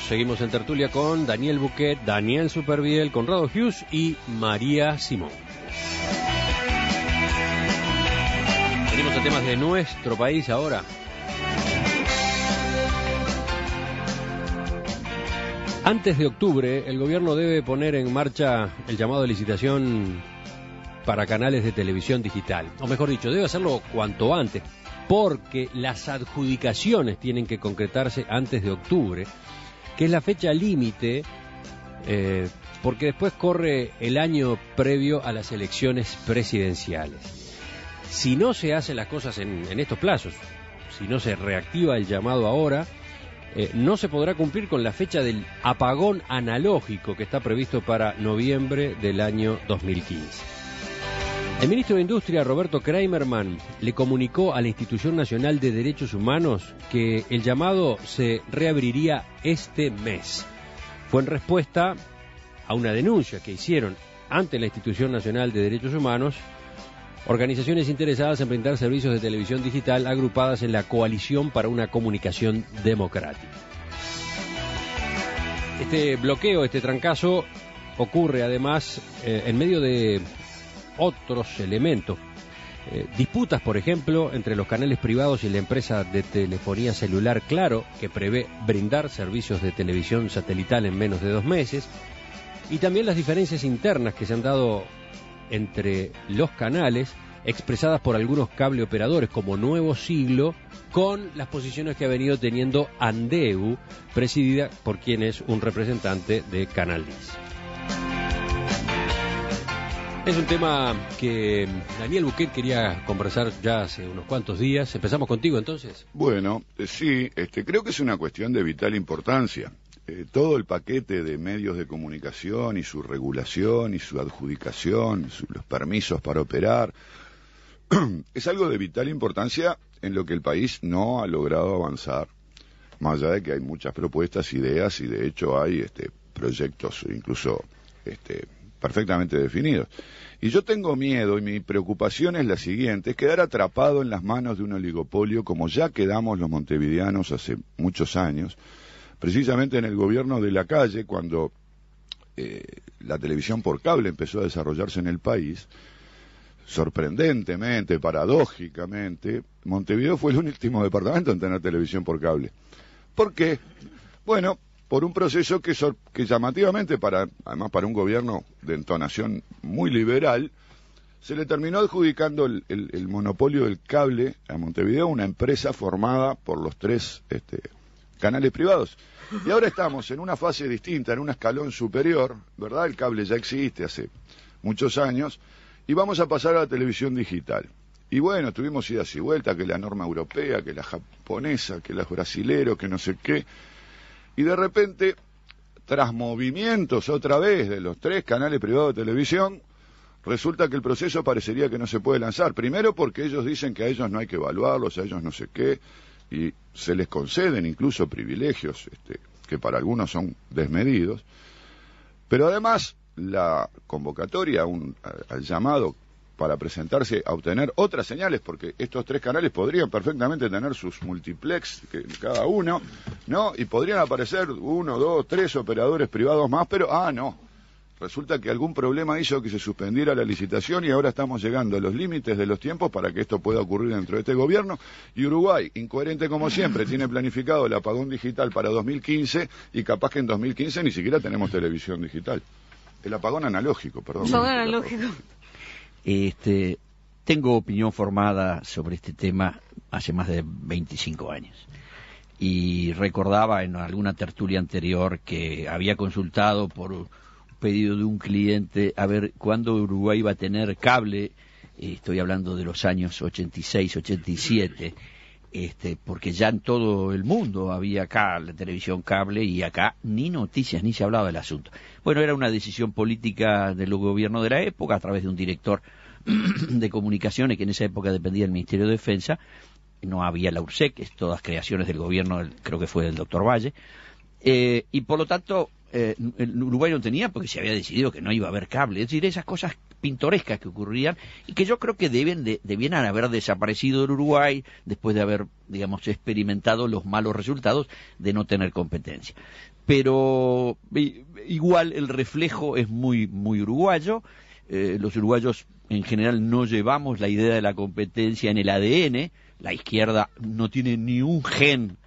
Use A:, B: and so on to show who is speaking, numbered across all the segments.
A: Seguimos en tertulia con Daniel Buquet, Daniel Superviel, Conrado Hughes y María Simón. Venimos a temas de nuestro país ahora. Antes de octubre, el gobierno debe poner en marcha el llamado de licitación para canales de televisión digital. O mejor dicho, debe hacerlo cuanto antes, porque las adjudicaciones tienen que concretarse antes de octubre, que es la fecha límite, porque después corre el año previo a las elecciones presidenciales. Si no se hacen las cosas en estos plazos, si no se reactiva el llamado ahora, no se podrá cumplir con la fecha del apagón analógico que está previsto para noviembre del año 2015. El ministro de Industria, Roberto Kramerman, le comunicó a la Institución Nacional de Derechos Humanos que el llamado se reabriría este mes. Fue en respuesta a una denuncia que hicieron ante la Institución Nacional de Derechos Humanos organizaciones interesadas en brindar servicios de televisión digital agrupadas en la Coalición para una Comunicación Democrática. Este bloqueo, este trancazo, ocurre además en medio de otros elementos. Disputas, por ejemplo, entre los canales privados y la empresa de telefonía celular Claro, que prevé brindar servicios de televisión satelital en menos de 2 meses, y también las diferencias internas que se han dado entre los canales, expresadas por algunos cable operadores como Nuevo Siglo, con las posiciones que ha venido teniendo Andeu, presidida por quien es un representante de Canal 10. Es un tema que Daniel Buquet quería conversar ya hace unos cuantos días. Empezamos contigo entonces.
B: Bueno, sí, creo que es una cuestión de vital importancia. Todo el paquete de medios de comunicación y su regulación y su adjudicación, los permisos para operar, es algo de vital importancia en lo que el país no ha logrado avanzar, más allá de que hay muchas propuestas, ideas y de hecho hay proyectos incluso perfectamente definidos. Y yo tengo miedo y mi preocupación es la siguiente, es quedar atrapado en las manos de un oligopolio como ya quedamos los montevideanos hace muchos años, precisamente en el gobierno de Lacalle, cuando la televisión por cable empezó a desarrollarse en el país. Sorprendentemente, paradójicamente, Montevideo fue el último departamento en tener televisión por cable. ¿Por qué? Bueno, por un proceso que llamativamente, además para un gobierno de entonación muy liberal, se le terminó adjudicando el monopolio del cable a Montevideo a una empresa formada por los 3 canales privados. Y ahora estamos en una fase distinta, en un escalón superior, ¿verdad? El cable ya existe hace muchos años, y vamos a pasar a la televisión digital. Y bueno, tuvimos idas y vueltas, que la norma europea, que la japonesa, que los brasileros, que no sé qué. Y de repente, tras movimientos otra vez de los 3 canales privados de televisión, resulta que el proceso parecería que no se puede lanzar. Primero porque ellos dicen que a ellos no hay que evaluarlos, a ellos no sé qué, y se les conceden incluso privilegios que para algunos son desmedidos. Pero además, la convocatoria al llamado para presentarse a obtener otras señales, porque estos 3 canales podrían perfectamente tener sus multiplex cada uno, ¿no? Y podrían aparecer 1, 2, 3 operadores privados más, pero no. Resulta que algún problema hizo que se suspendiera la licitación y ahora estamos llegando a los límites de los tiempos para que esto pueda ocurrir dentro de este gobierno. Y Uruguay, incoherente como siempre, tiene planificado el apagón digital para 2015 y capaz que en 2015 ni siquiera tenemos televisión digital. El apagón analógico, perdón.
C: Apagón analógico.
D: Tengo opinión formada sobre este tema hace más de 25 años. Y recordaba en alguna tertulia anterior que había consultado por pedido de un cliente a ver cuándo Uruguay iba a tener cable. Estoy hablando de los años 86, 87, porque ya en todo el mundo había acá la televisión cable y acá ni noticias ni se hablaba del asunto. Bueno, era una decisión política del gobierno de la época a través de un director de comunicaciones que en esa época dependía del Ministerio de Defensa. No había la URSEC, es todas creaciones del gobierno, creo que fue del doctor Valle, y por lo tanto el Uruguay no tenía porque se había decidido que no iba a haber cable. Es decir, esas cosas pintorescas que ocurrían y que yo creo que debieran haber desaparecido del Uruguay después de haber, digamos, experimentado los malos resultados de no tener competencia. Pero igual el reflejo es muy, muy uruguayo. Los uruguayos en general no llevamos la idea de la competencia en el ADN. La izquierda no tiene ni un gen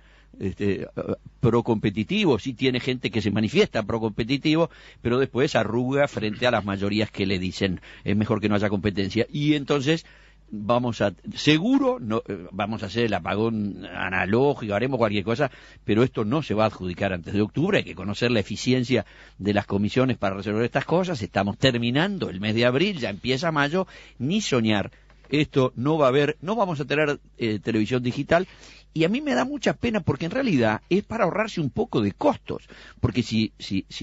D: pro-competitivo, sí tiene gente que se manifiesta pro-competitivo, pero después arruga frente a las mayorías que le dicen es mejor que no haya competencia. Y entonces seguro vamos a hacer el apagón analógico, haremos cualquier cosa, pero esto no se va a adjudicar antes de octubre. Hay que conocer la eficiencia de las comisiones para resolver estas cosas. Estamos terminando el mes de abril, ya empieza mayo, ni soñar. Esto no va a haber, no vamos a tener televisión digital, y a mí me da mucha pena porque en realidad es para ahorrarse un poco de costos, porque si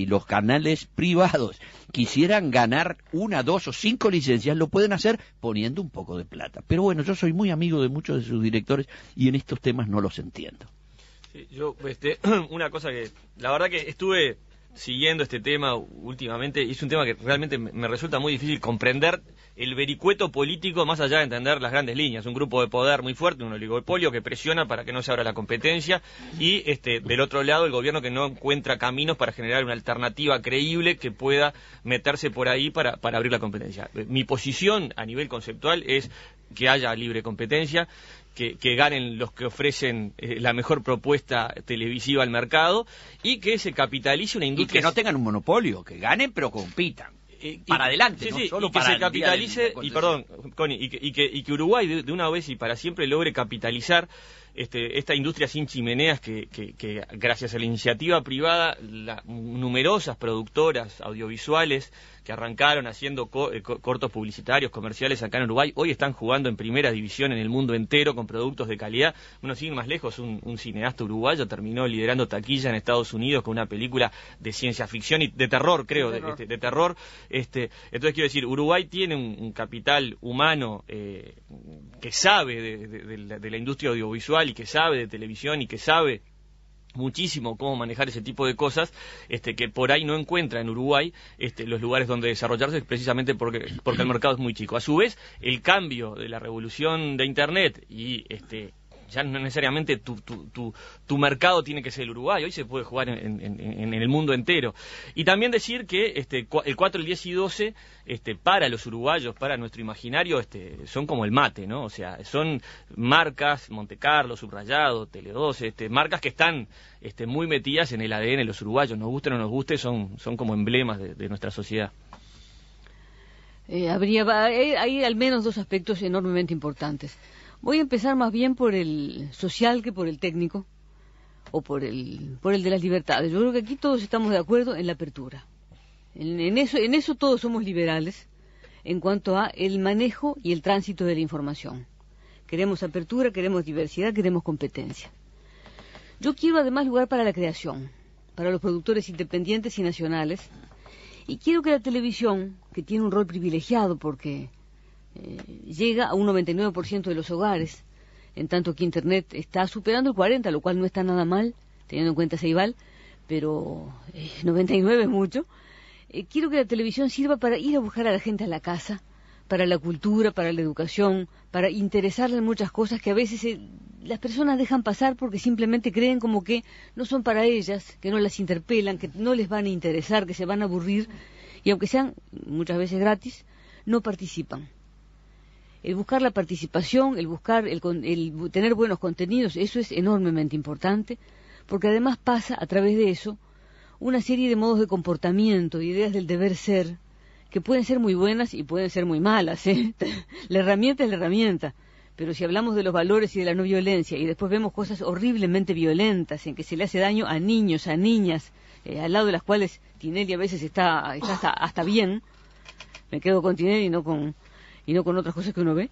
D: los canales privados quisieran ganar 1, 2 o 5 licencias, lo pueden hacer poniendo un poco de plata. Pero bueno, yo soy muy amigo de muchos de sus directores y en estos temas no los entiendo.
C: Sí, yo, una cosa que, la verdad que estuve siguiendo este tema últimamente, y es un tema que realmente me resulta muy difícil comprender el vericueto político más allá de entender las grandes líneas. Un grupo de poder muy fuerte, un oligopolio que presiona para que no se abra la competencia, y del otro lado el gobierno que no encuentra caminos para generar una alternativa creíble que pueda meterse por ahí para abrir la competencia. Mi posición a nivel conceptual es que haya libre competencia, que ganen los que ofrecen la mejor propuesta televisiva al mercado, y que se capitalice una industria...
D: Y que no tengan un monopolio, que ganen pero compitan. Para adelante,
C: sí,
D: ¿no?
C: Sí,
D: Solo
C: y que
D: para
C: se capitalice, y perdón, Connie, y que Uruguay de una vez y para siempre logre capitalizar esta industria sin chimeneas que gracias a la iniciativa privada, numerosas productoras audiovisuales que arrancaron haciendo cortos publicitarios, comerciales acá en Uruguay, hoy están jugando en primera división en el mundo entero con productos de calidad. Uno sigue más lejos, un cineasta uruguayo terminó liderando taquilla en Estados Unidos con una película de ciencia ficción y de terror, creo, de terror. Entonces quiero decir, Uruguay tiene un capital humano que sabe de la industria audiovisual y que sabe de televisión y que sabe muchísimo cómo manejar ese tipo de cosas, que por ahí no encuentra en Uruguay los lugares donde desarrollarse, precisamente porque el mercado es muy chico. A su vez, el cambio de la revolución de Internet y ya no necesariamente tu mercado tiene que ser el Uruguay, hoy se puede jugar en el mundo entero. Y también decir que el 4, el 10 y 12 para los uruguayos, para nuestro imaginario, son como el mate, ¿no? O sea, son marcas, Monte Carlo, Subrayado, Tele 12, marcas que están muy metidas en el ADN de los uruguayos, nos guste o no nos guste, son como emblemas de nuestra sociedad.
E: Hay al menos 2 aspectos enormemente importantes. Voy a empezar más bien por el social que por el técnico, o por el de las libertades. Yo creo que aquí todos estamos de acuerdo en la apertura. En eso todos somos liberales en cuanto a el manejo y el tránsito de la información. Queremos apertura, queremos diversidad, queremos competencia. Yo quiero además lugar para la creación, para los productores independientes y nacionales, y quiero que la televisión, que tiene un rol privilegiado porque llega a un 99% de los hogares, en tanto que Internet está superando el 40%, lo cual no está nada mal, teniendo en cuenta Ceibal, pero 99 es mucho. Quiero que la televisión sirva para ir a buscar a la gente a la casa, para la cultura, para la educación, para interesarle en muchas cosas que a veces las personas dejan pasar porque simplemente creen como que no son para ellas, que no las interpelan, que no les van a interesar, que se van a aburrir, y aunque sean muchas veces gratis, no participan. El buscar la participación, el tener buenos contenidos, eso es enormemente importante, porque además pasa a través de eso una serie de modos de comportamiento, de ideas del deber ser, que pueden ser muy buenas y pueden ser muy malas. La herramienta es la herramienta, pero si hablamos de los valores y de la no violencia y después vemos cosas horriblemente violentas en que se le hace daño a niños, a niñas, al lado de las cuales Tinelli a veces está hasta bien, me quedo con Tinelli y no con otras cosas que uno ve,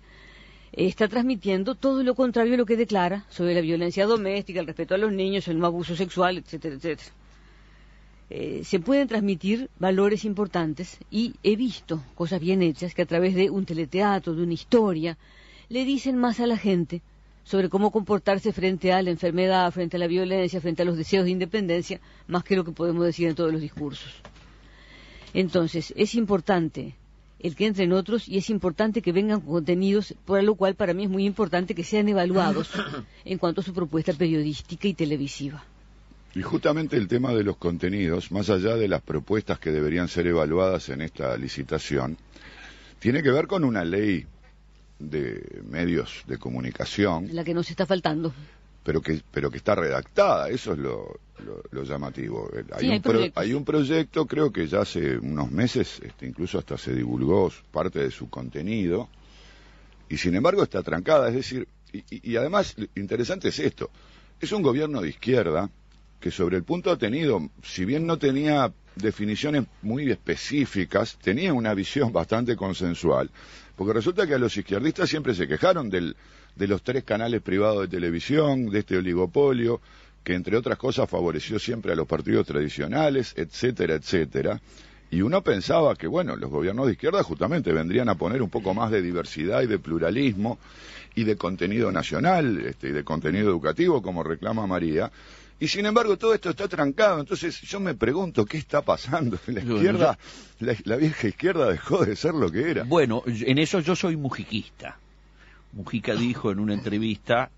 E: está transmitiendo todo lo contrario a lo que declara sobre la violencia doméstica, el respeto a los niños, el no abuso sexual, etcétera, etcétera. Se pueden transmitir valores importantes y he visto cosas bien hechas que a través de un teleteatro, de una historia, le dicen más a la gente sobre cómo comportarse frente a la enfermedad, frente a la violencia, frente a los deseos de independencia, más que lo que podemos decir en todos los discursos. Entonces, es importante el que entren otros, y es importante que vengan contenidos, por lo cual para mí es muy importante que sean evaluados en cuanto a su propuesta periodística y televisiva.
B: Y justamente el tema de los contenidos, más allá de las propuestas que deberían ser evaluadas en esta licitación, tiene que ver con una ley de medios de comunicación.
E: La que nos está faltando.
B: Pero que está redactada, eso es lo llamativo.
E: Sí,
B: hay un proyecto, creo que ya hace unos meses, incluso hasta se divulgó parte de su contenido, y sin embargo está trancada, es decir, y además, interesante es esto, es un gobierno de izquierda que sobre el punto ha tenido, si bien no tenía definiciones muy específicas, tenía una visión bastante consensual, porque resulta que a los izquierdistas siempre se quejaron de los 3 canales privados de televisión, de este oligopolio, que entre otras cosas favoreció siempre a los partidos tradicionales, etcétera, etcétera. Y uno pensaba que, bueno, los gobiernos de izquierda justamente vendrían a poner un poco más de diversidad y de pluralismo y de contenido nacional y de contenido educativo, como reclama María. Y sin embargo todo esto está trancado, entonces yo me pregunto qué está pasando. La izquierda, la vieja izquierda dejó de ser lo que era.
D: Bueno, en eso yo soy mujiquista. Mujica dijo en una entrevista,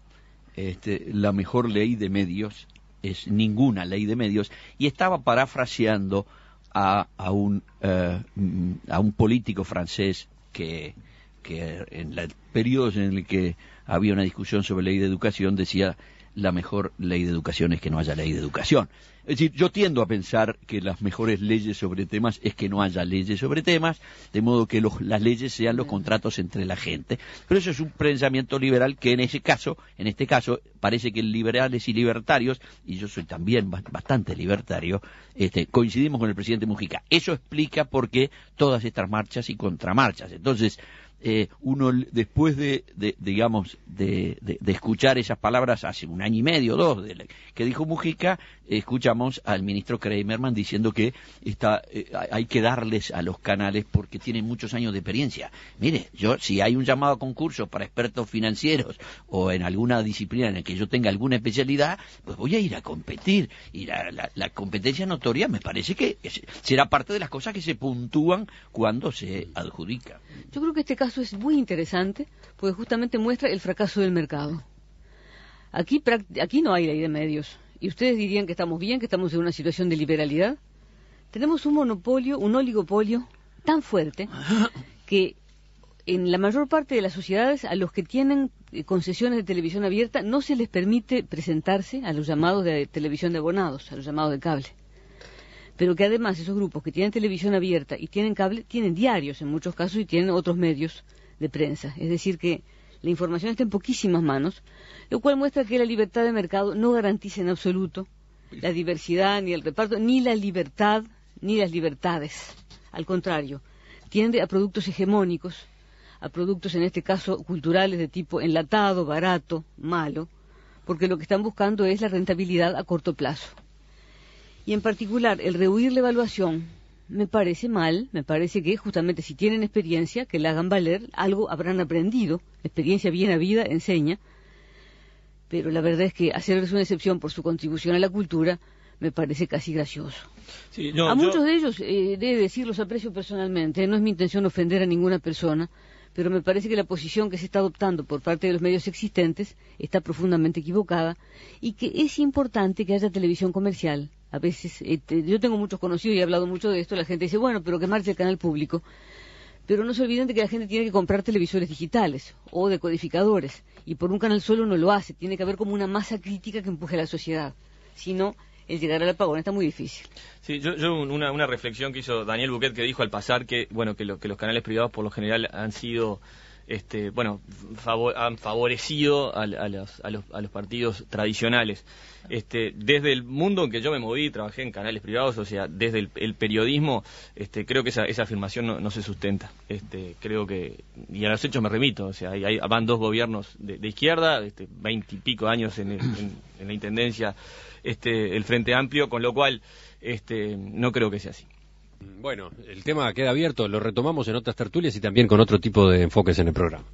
D: la mejor ley de medios es ninguna ley de medios, y estaba parafraseando a un político francés que en el periodo en el que había una discusión sobre ley de educación decía: la mejor ley de educación es que no haya ley de educación. Es decir, yo tiendo a pensar que las mejores leyes sobre temas es que no haya leyes sobre temas, de modo que las leyes sean los contratos entre la gente. Pero eso es un pensamiento liberal que en este caso, parece que liberales y libertarios, y yo soy también bastante libertario, coincidimos con el presidente Mujica. Eso explica por qué todas estas marchas y contramarchas. Entonces, uno después de escuchar esas palabras hace un año y medio, 2, que dijo Mujica, escuchamos al ministro Kramerman diciendo que hay que darles a los canales porque tienen muchos años de experiencia. Mire, si hay un llamado a concurso para expertos financieros o en alguna disciplina en la que yo tenga alguna especialidad, pues voy a ir a competir, y la competencia notoria me parece que será parte de las cosas que se puntúan cuando se adjudica.
E: Yo creo que este caso es muy interesante porque justamente muestra el fracaso del mercado. Aquí no hay ley de medios. ¿Y ustedes dirían que estamos bien, que estamos en una situación de liberalidad? Tenemos un monopolio, un oligopolio tan fuerte que en la mayor parte de las sociedades a los que tienen concesiones de televisión abierta no se les permite presentarse a los llamados de televisión de abonados, a los llamados de cable. Pero que además esos grupos que tienen televisión abierta y tienen cable, tienen diarios en muchos casos y tienen otros medios de prensa. Es decir que la información está en poquísimas manos, lo cual muestra que la libertad de mercado no garantiza en absoluto la diversidad, ni el reparto, ni la libertad, ni las libertades. Al contrario, tiende a productos hegemónicos, a productos en este caso culturales de tipo enlatado, barato, malo, porque lo que están buscando es la rentabilidad a corto plazo. Y en particular, el rehuir la evaluación me parece mal, me parece que justamente si tienen experiencia, que la hagan valer, algo habrán aprendido, experiencia bien habida enseña, pero la verdad es que hacerles una excepción por su contribución a la cultura me parece casi gracioso. Sí, muchos de ellos, debe decir, los aprecio personalmente, no es mi intención ofender a ninguna persona, pero me parece que la posición que se está adoptando por parte de los medios existentes está profundamente equivocada y que es importante que haya televisión comercial. A veces, yo tengo muchos conocidos y he hablado mucho de esto, la gente dice, bueno, pero que marche el canal público. Pero no se olviden de que la gente tiene que comprar televisores digitales o decodificadores, y por un canal solo no lo hace, tiene que haber como una masa crítica que empuje a la sociedad. Si no, el llegar al apagón está muy difícil.
C: Sí, yo una reflexión que hizo Daniel Buquet, que dijo al pasar que los canales privados por lo general han sido han favorecido a los partidos tradicionales. Desde el mundo en que yo me moví, trabajé en canales privados, o sea, desde el periodismo, creo que esa afirmación no se sustenta. Creo que, y a los hechos me remito, o sea, van 2 gobiernos de izquierda, 20 y pico años en la intendencia, el Frente Amplio, con lo cual no creo que sea así.
A: Bueno, el tema queda abierto, lo retomamos en otras tertulias y también con otro tipo de enfoques en el programa.